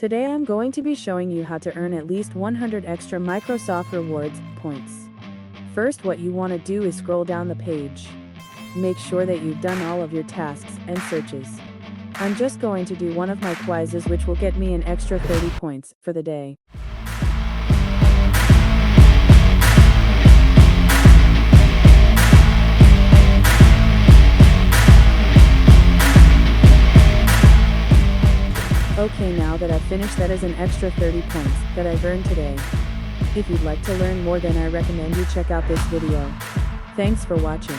Today I'm going to be showing you how to earn at least 100 extra Microsoft Rewards points. First, what you want to do is scroll down the page. Make sure that you've done all of your tasks and searches. I'm just going to do one of my quizzes, which will get me an extra 30 points for the day. Okay, now that I've finished, that is an extra 30 points that I've earned today. If you'd like to learn more, then I recommend you check out this video. Thanks for watching.